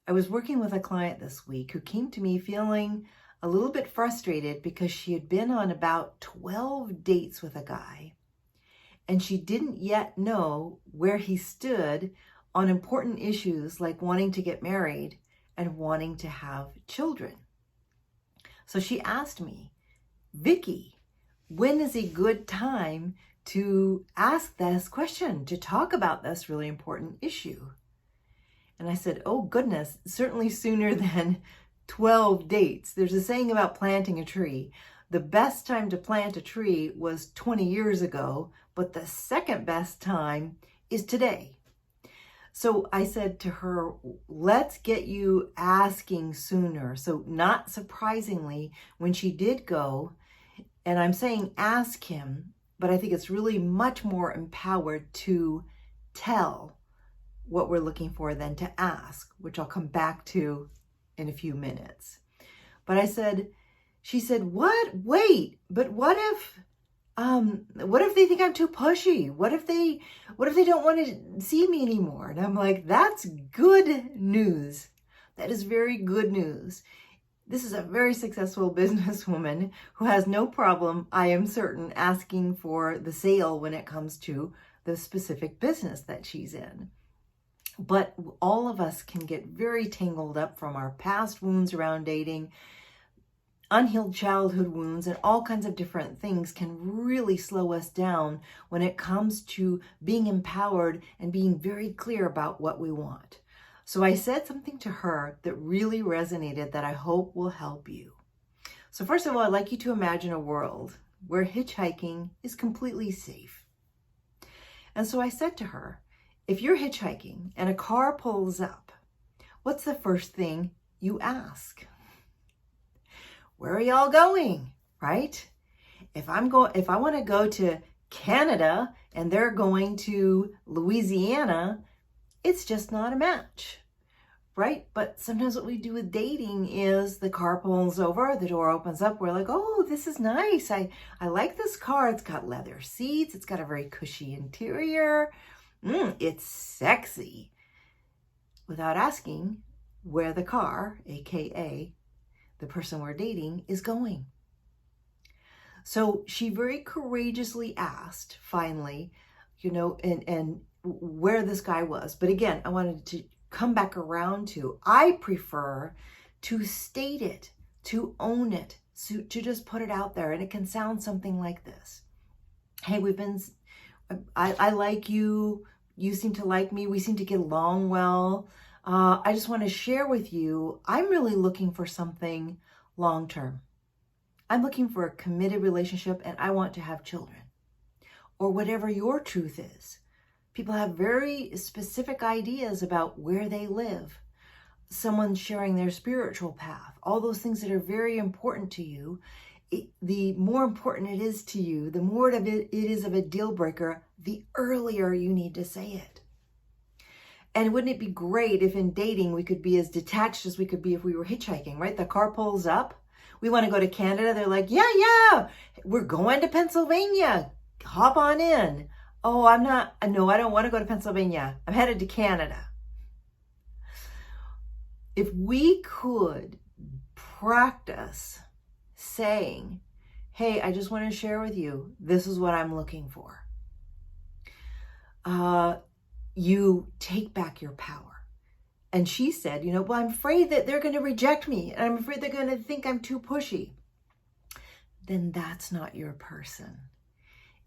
I was working with a client this week who came to me feeling a little bit frustrated because she had been on about 12 dates with a guy, and she didn't yet know where he stood on important issues like wanting to get married and wanting to have children. So she asked me, Vicky, when is a good time to ask this question, to talk about this really important issue? And I said, oh goodness, certainly sooner than 12 dates. There's a saying about planting a tree. The best time to plant a tree was 20 years ago, but the second best time is today. So I said to her, let's get you asking sooner. So not surprisingly, when she did go, and I'm saying ask him, but I think it's really much more empowered to tell what we're looking for than to ask, which I'll come back to in a few minutes. But she said, what? Wait, but what if they think I'm too pushy? What if they don't want to see me anymore? And I'm like, that's good news. That is very good news. This is a very successful businesswoman who has no problem, I am certain, asking for the sale when it comes to the specific business that she's in. But all of us can get very tangled up from our past wounds around dating. Unhealed childhood wounds and all kinds of different things can really slow us down when it comes to being empowered and being very clear about what we want. So I said something to her that really resonated that I hope will help you. So first of all, I'd like you to imagine a world where hitchhiking is completely safe. And so I said to her, if you're hitchhiking and a car pulls up, what's the first thing you ask? Where are y'all going, right? If I want to go to Canada and they're going to Louisiana, it's just not a match, right? But sometimes what we do with dating is the car pulls over, the door opens up, we're like, oh, this is nice. I like this car. It's got leather seats. It's got a very cushy interior. It's sexy. Without asking where the car, AKA the person we're dating, is going. So she very courageously asked, finally, and where this guy was. But again, I wanted to come back around to, I prefer to state it, to own it, to just put it out there. And it can sound something like this. Hey, I like you. You seem to like me. We seem to get along well. I just want to share with you, I'm really looking for something long-term. I'm looking for a committed relationship and I want to have children. Or whatever your truth is. People have very specific ideas about where they live. Someone's sharing their spiritual path. All those things that are very important to you. The more important it is to you, the more it is of a deal breaker, the earlier you need to say it. And wouldn't it be great if in dating we could be as detached as we could be if we were hitchhiking, right? The car pulls up. We want to go to Canada. They're like, yeah, we're going to Pennsylvania. Hop on in. Oh, I don't want to go to Pennsylvania. I'm headed to Canada. If we could practice saying, hey, I just want to share with you, this is what I'm looking for. You take back your power. And she said, well, I'm afraid that they're going to reject me. And I'm afraid they're going to think I'm too pushy. Then that's not your person.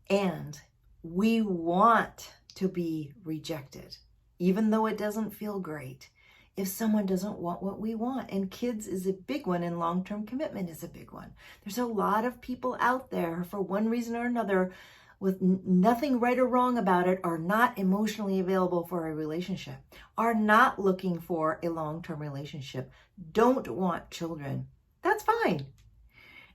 And we want to be rejected, even though it doesn't feel great. If someone doesn't want what we want, and kids is a big one, and long-term commitment is a big one. There's a lot of people out there, for one reason or another, with nothing right or wrong about it, are not emotionally available for a relationship, are not looking for a long-term relationship, don't want children. That's fine.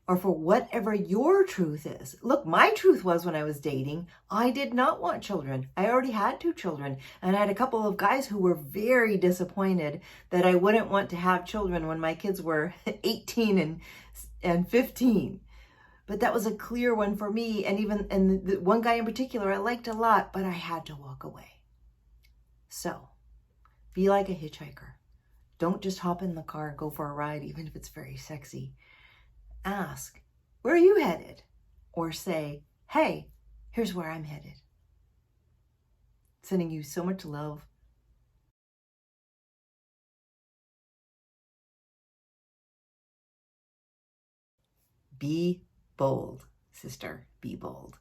Or for whatever your truth is. Look, my truth was when I was dating, I did not want children. I already had 2 children. And I had a couple of guys who were very disappointed that I wouldn't want to have children when my kids were 18 and 15. But that was a clear one for me. And the one guy in particular I liked a lot, but I had to walk away. So be like a hitchhiker. Don't just hop in the car and go for a ride, even if it's very sexy. Ask, where are you headed? Or say, hey, here's where I'm headed. Sending you so much love. Be bold, sister. Be bold.